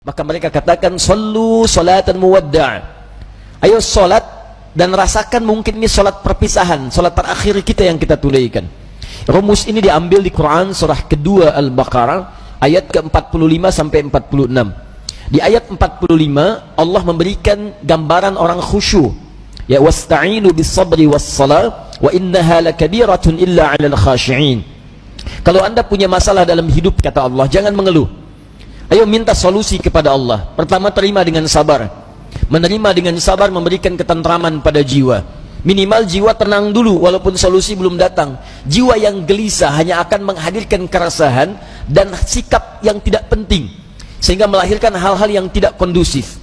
Maka mereka katakan, sallu salatan muwadda'. Ayo salat dan rasakan mungkin ini salat perpisahan, salat terakhir kita yang kita tunaikan. Rumus ini diambil di Quran surah kedua Al-Baqarah ayat ke-45 sampai 46. Di ayat 45 Allah memberikan gambaran orang khusyuk. Ya, wasta'inu bis-sabri was-salah wa innaha lakabiratun illa 'alal khashi'in. Kalau Anda punya masalah dalam hidup, kata Allah, jangan mengeluh. Ayo minta solusi kepada Allah. Pertama, terima dengan sabar. Menerima dengan sabar memberikan ketentraman pada jiwa. Minimal jiwa tenang dulu walaupun solusi belum datang. Jiwa yang gelisah hanya akan menghadirkan keresahan dan sikap yang tidak penting, sehingga melahirkan hal-hal yang tidak kondusif.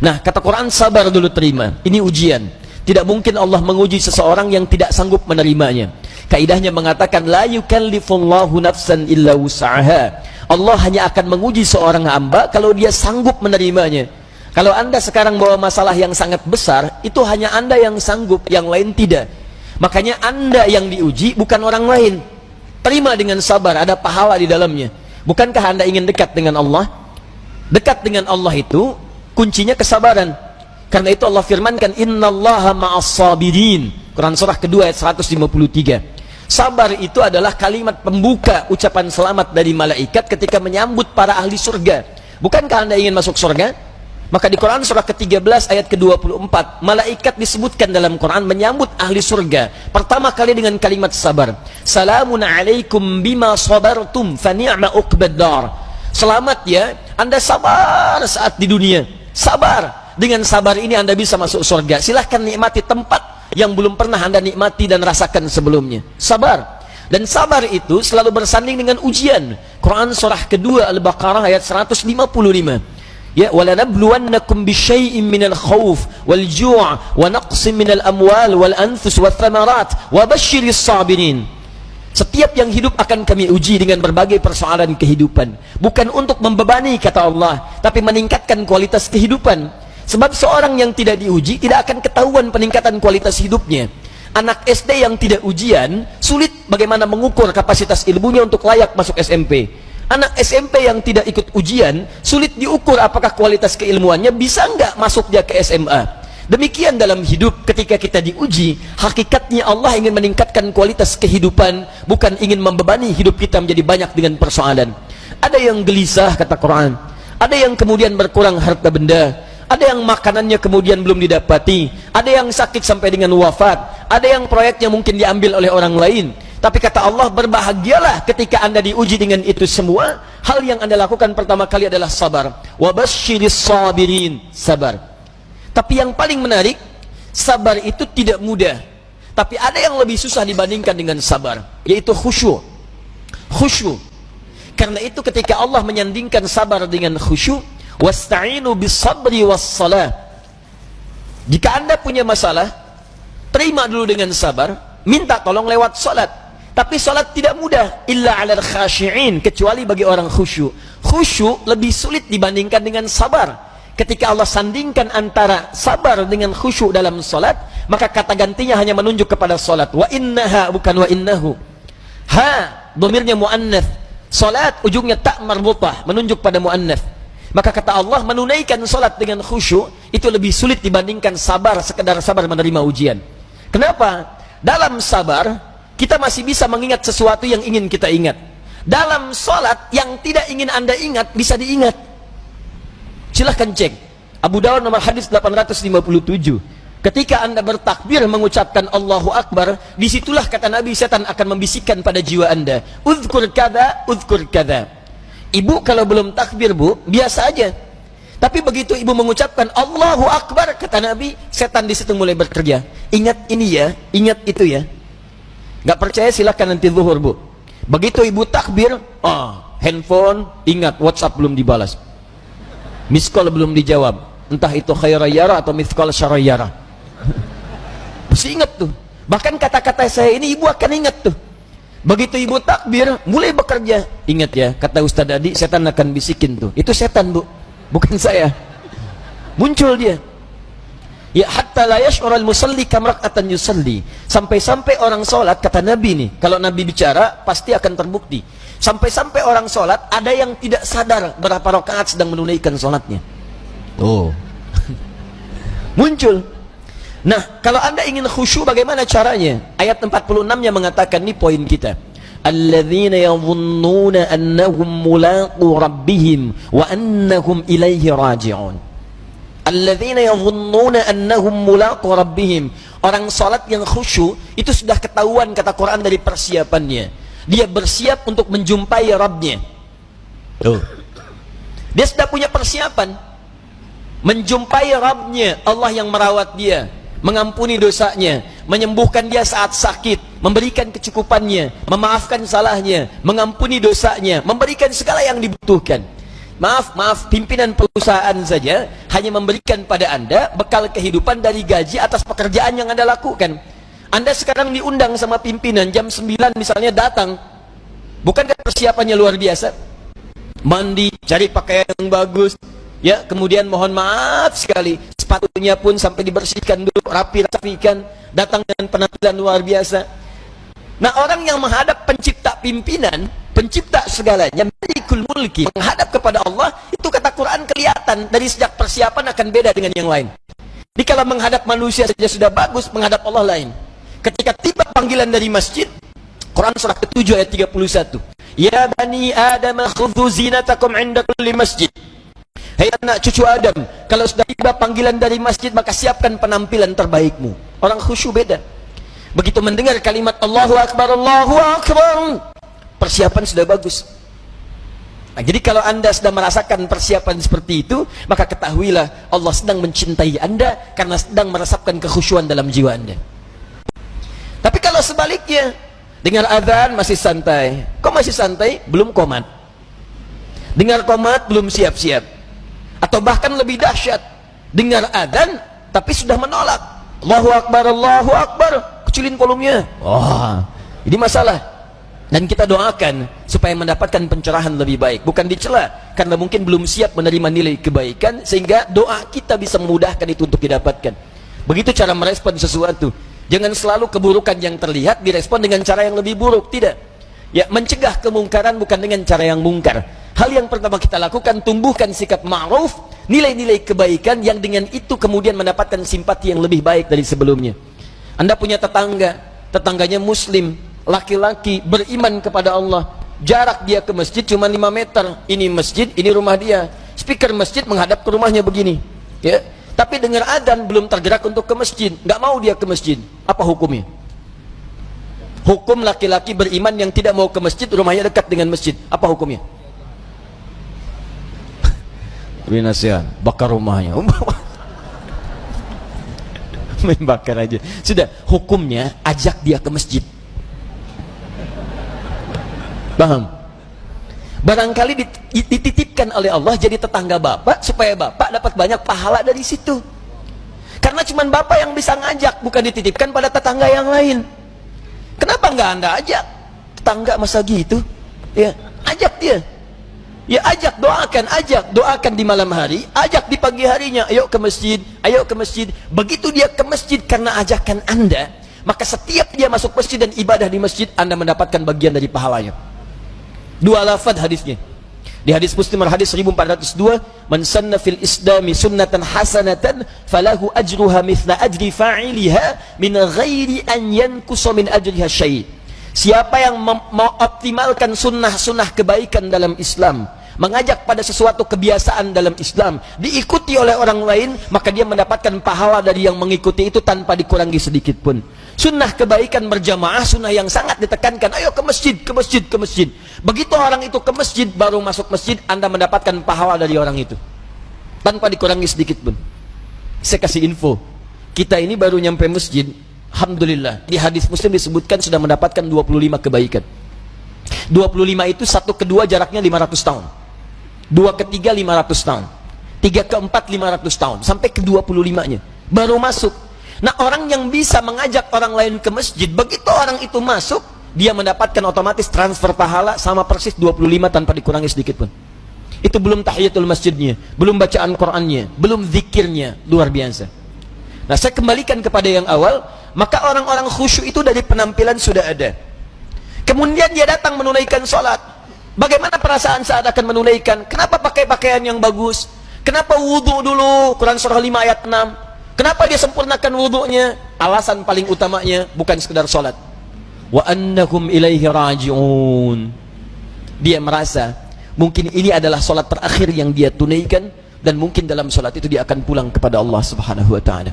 Nah, kata Quran, sabar dulu, terima. Ini ujian. Tidak mungkin Allah menguji seseorang yang tidak sanggup menerimanya. Kaidahnya mengatakan, la yukallifullahu nafsan illa wus'aha. Allah hanya akan menguji seorang hamba kalau dia sanggup menerimanya. Kalau Anda sekarang bawa masalah yang sangat besar, itu hanya Anda yang sanggup, yang lain tidak. Makanya Anda yang diuji, bukan orang lain. Terima dengan sabar, ada pahala di dalamnya. Bukankah Anda ingin dekat dengan Allah? Dekat dengan Allah itu kuncinya kesabaran. Karena itu Allah firmankan, innallaha ma'as sabirin. Quran surah kedua ayat 153. Sabar itu adalah kalimat pembuka ucapan selamat dari malaikat ketika menyambut para ahli surga. Bukankah Anda ingin masuk surga? Maka di Quran surah ke-13 ayat ke-24, malaikat disebutkan dalam Quran menyambut ahli surga pertama kali dengan kalimat sabar. Salamun alaikum bima sabartum fa ni'ma uqbad dar. Selamat ya, Anda sabar saat di dunia. Sabar. Dengan sabar ini Anda bisa masuk surga. Silahkan nikmati tempat yang belum pernah Anda nikmati dan rasakan sebelumnya. Sabar. Dan sabar itu selalu bersanding dengan ujian. Quran surah kedua Al-Baqarah ayat 155. Ya, walanabluwannakum bisyai'in minal khauf wal ju' wa naqsin minal amwal wal anfus wath thamarat wa basyiris sabirin. Setiap yang hidup akan kami uji dengan berbagai persoalan kehidupan, bukan untuk membebani, kata Allah, tapi meningkatkan kualitas kehidupan. Sebab seorang yang tidak diuji tidak akan ketahuan peningkatan kualitas hidupnya. Anak SD yang tidak ujian sulit bagaimana mengukur kapasitas ilmunya untuk layak masuk SMP. Anak SMP yang tidak ikut ujian sulit diukur apakah kualitas keilmuannya bisa enggak masuk dia ke SMA. Demikian dalam hidup, ketika kita diuji, hakikatnya Allah ingin meningkatkan kualitas kehidupan, bukan ingin membebani hidup kita menjadi banyak dengan persoalan. Ada yang gelisah, kata Quran. Ada yang kemudian berkurang harta benda. Ada yang makanannya kemudian belum didapati. Ada yang sakit sampai dengan wafat. Ada yang proyeknya mungkin diambil oleh orang lain. Tapi kata Allah, berbahagialah ketika Anda diuji dengan itu semua. Hal yang Anda lakukan pertama kali adalah sabar. Wa basyiris sabirin, sabar. Tapi yang paling menarik, sabar itu tidak mudah. Tapi ada yang lebih susah dibandingkan dengan sabar, yaitu khusyuk. Khusyuk. Karena itu ketika Allah menyandingkan sabar dengan khusyuk, wasta'inu bis-sabri was-salah. Jika Anda punya masalah, terima dulu dengan sabar, minta tolong lewat salat. Tapi salat tidak mudah, illa 'alal khashi'in, kecuali bagi orang khusyuk. Khusyuk lebih sulit dibandingkan dengan sabar. Ketika Allah sandingkan antara sabar dengan khusyuk dalam salat, maka kata gantinya hanya menunjuk kepada salat. Wa innaha, bukan wa innahu. Ha, dhamirnya muannats. Salat ujungnya ta marbutah, menunjuk pada muannats. Maka kata Allah, menunaikan salat dengan khusyuk itu lebih sulit dibandingkan sabar, sekedar sabar menerima ujian. Kenapa? Dalam sabar kita masih bisa mengingat sesuatu yang ingin kita ingat. Dalam salat yang tidak ingin Anda ingat bisa diingat. Silahkan cek Abu Dawud nomor hadis 857. Ketika Anda bertakbir mengucapkan Allahu Akbar, disitulah kata Nabi, setan akan membisikkan pada jiwa Anda, uzkur kada, uzkur kada. Ibu kalau belum takbir, Bu, biasa aja. Tapi begitu ibu mengucapkan Allahu Akbar, kata Nabi, setan di situ mulai bekerja. Ingat ini ya, ingat itu ya. Nggak percaya silakan nanti zuhur, Bu. Begitu ibu takbir, handphone, ingat WhatsApp belum dibalas, miss call belum dijawab, entah itu khairayara atau miss call syarayara. Mesti ingat tuh. Bahkan kata-kata saya ini ibu akan ingat tuh. Begitu ibu takbir, mulai bekerja. Ingat ya, kata Ustaz Adi, setan akan bisikin tuh. Itu setan, Bu, bukan saya. Muncul dia. Ya, hatta la yash'ural musalli kamrak'atan yusalli. Sampai-sampai orang sholat, kata Nabi nih, kalau Nabi bicara pasti akan terbukti. Sampai-sampai orang sholat, ada yang tidak sadar berapa rakaat sedang menunaikan sholatnya. Oh, muncul. Nah, kalau anda ingin khusyuk bagaimana caranya? Ayat 46 yang mengatakan, ini poin kita. Alladzina yadhunnuna annahum mulaqu rabbihim wa annahum ilaihi raji'un. Alladzina yadhunnuna annahum mulaqu rabbihim. Orang salat yang khusyuk itu sudah ketahuan kata Quran dari persiapannya. Dia bersiap untuk menjumpai Rabbnya. Dia sudah punya persiapan menjumpai Rabbnya, Allah yang merawat dia, mengampuni dosanya, menyembuhkan dia saat sakit, memberikan kecukupannya, memaafkan salahnya, mengampuni dosanya, memberikan segala yang dibutuhkan. Maaf, pimpinan perusahaan saja hanya memberikan pada anda bekal kehidupan dari gaji atas pekerjaan yang anda lakukan. Anda sekarang diundang sama pimpinan jam 9 misalnya datang. Bukankah persiapannya luar biasa? Mandi, cari pakaian yang bagus, ya, kemudian mohon maaf sekali, sepatunya pun sampai dibersihkan dulu, rapikan, datang dengan penampilan luar biasa. Nah, orang yang menghadap pencipta pimpinan, pencipta segalanya, Malikul Mulki, menghadap kepada Allah, itu kata Quran kelihatan dari sejak persiapan akan beda dengan yang lain. Jadi kalau menghadap manusia saja sudah bagus, menghadap Allah lain. Ketika tiba panggilan dari masjid, Quran surah ke-7 ayat 31. Ya bani Adam khudhu zinatakum 'inda kulli masjid. Hai anak cucu Adam, kalau sudah tiba panggilan dari masjid maka siapkan penampilan terbaikmu. Orang khusyuk beda. Begitu mendengar kalimat Allahu Akbar, persiapan sudah bagus. Nah, jadi kalau anda sudah merasakan persiapan seperti itu, maka ketahuilah Allah sedang mencintai anda karena sedang meresapkan kekhusyuan dalam jiwa anda. Tapi kalau sebaliknya, dengar azan masih santai. Kok masih santai? Belum qomat. Dengar qomat belum siap-siap. Atau bahkan lebih dahsyat, dengar azan tapi sudah menolak. Allahu Akbar, kecilin volumenya. Wah, ini masalah. Dan kita doakan supaya mendapatkan pencerahan lebih baik, bukan dicela karena mungkin belum siap menerima nilai kebaikan, sehingga doa kita bisa memudahkan itu untuk didapatkan. Begitu cara merespon sesuatu. Jangan selalu keburukan yang terlihat direspon dengan cara yang lebih buruk, tidak. Ya, mencegah kemungkaran bukan dengan cara yang mungkar. Hal yang pertama kita lakukan, tumbuhkan sikap ma'ruf, nilai-nilai kebaikan yang dengan itu kemudian mendapatkan simpati yang lebih baik dari sebelumnya. Anda punya tetangga, tetangganya muslim, laki-laki, beriman kepada Allah. Jarak dia ke masjid cuma 5 meter. Ini masjid, ini rumah dia. Speaker masjid menghadap ke rumahnya begini. Ya. Tapi dengar adzan belum tergerak untuk ke masjid, nggak mau dia ke masjid. Apa hukumnya? Hukum laki-laki beriman yang tidak mau ke masjid, rumahnya dekat dengan masjid. Apa hukumnya? Binasian, bakar rumahnya. Main bakar aja. Sudah, hukumnya ajak dia ke masjid. Paham? Barangkali dititipkan oleh Allah jadi tetangga bapak supaya bapak dapat banyak pahala dari situ. Karena cuma bapak yang bisa ngajak, bukan dititipkan pada tetangga yang lain. Kenapa nggak anda ajak? Tetangga masa gitu? Ya, ajak dia. Ya ajak, doakan di malam hari, ajak di pagi harinya, ayo ke masjid, ayo ke masjid. Begitu dia ke masjid karena ajakan anda, maka setiap dia masuk masjid dan ibadah di masjid, anda mendapatkan bagian dari pahalanya. 2 lafaz hadisnya. Di hadis Muslim hadis 1402, man sanna fil islami sunnatan hasanatan falahu ajruha mithla ajri fa'iliha min ghairi an yankusa min ajriha syai'. Siapa yang mengoptimalkan sunnah-sunnah kebaikan dalam Islam, mengajak pada sesuatu kebiasaan dalam Islam, diikuti oleh orang lain, maka dia mendapatkan pahala dari yang mengikuti itu tanpa dikurangi sedikit pun. Sunnah kebaikan berjamaah, sunnah yang sangat ditekankan. Ayo ke masjid, ke masjid, ke masjid. Begitu orang itu ke masjid, baru masuk masjid, anda mendapatkan pahala dari orang itu tanpa dikurangi sedikit pun. Saya kasih info, kita ini baru nyampe masjid, alhamdulillah, di hadis Muslim disebutkan sudah mendapatkan 25 kebaikan. 25 itu 1 ke 2 jaraknya 500 tahun, 2 ke 3 500 tahun, 3 ke 4 500 tahun, sampai ke 25-nya baru masuk. Nah, orang yang bisa mengajak orang lain ke masjid, begitu orang itu masuk, dia mendapatkan otomatis transfer pahala sama persis 25 tanpa dikurangi sedikit pun. Itu belum tahiyatul masjidnya, belum bacaan Qur'annya, belum zikirnya, luar biasa. Nah, saya kembalikan kepada yang awal, maka orang-orang khusyuk itu dari penampilan sudah ada. Kemudian dia datang menunaikan sholat. Bagaimana perasaan saat akan menunaikan? Kenapa pakai pakaian yang bagus? Kenapa wudhu dulu? Quran surah 5 ayat 6. Kenapa dia sempurnakan wudhunya? Alasan paling utamanya bukan sekedar sholat. Wa annahum ilaihi raji'un. Dia merasa mungkin ini adalah sholat terakhir yang dia tunaikan, dan mungkin dalam sholat itu dia akan pulang kepada Allah subhanahu wa ta'ala.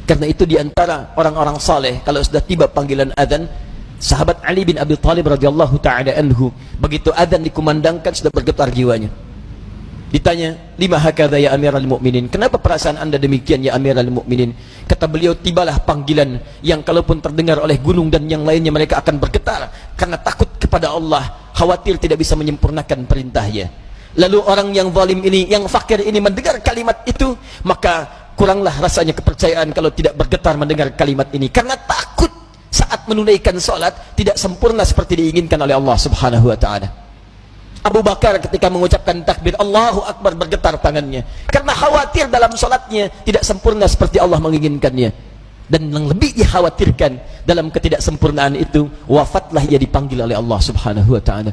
Karena itu diantara orang-orang saleh, kalau sudah tiba panggilan adzan, sahabat Ali bin Abi Thalib radhiyallahu ta'ala anhu, begitu adzan dikumandangkan sudah bergetar jiwanya. Ditanya, lima hakadha ya amiral mu'minin, kenapa perasaan anda demikian ya amiral mu'minin? Kata beliau, tibalah panggilan yang kalaupun terdengar oleh gunung dan yang lainnya mereka akan bergetar karena takut kepada Allah, khawatir tidak bisa menyempurnakan perintahnya. Lalu orang yang zalim ini, yang fakir ini mendengar kalimat itu, maka kuranglah rasanya kepercayaan kalau tidak bergetar mendengar kalimat ini, karena takut saat menunaikan sholat tidak sempurna seperti diinginkan oleh Allah subhanahu wa ta'ala. Abu Bakar ketika mengucapkan takbir Allahu Akbar bergetar tangannya karena khawatir dalam sholatnya tidak sempurna seperti Allah menginginkannya. Dan yang lebih dikhawatirkan dalam ketidaksempurnaan itu, wafatlah ia dipanggil oleh Allah subhanahu wa ta'ala.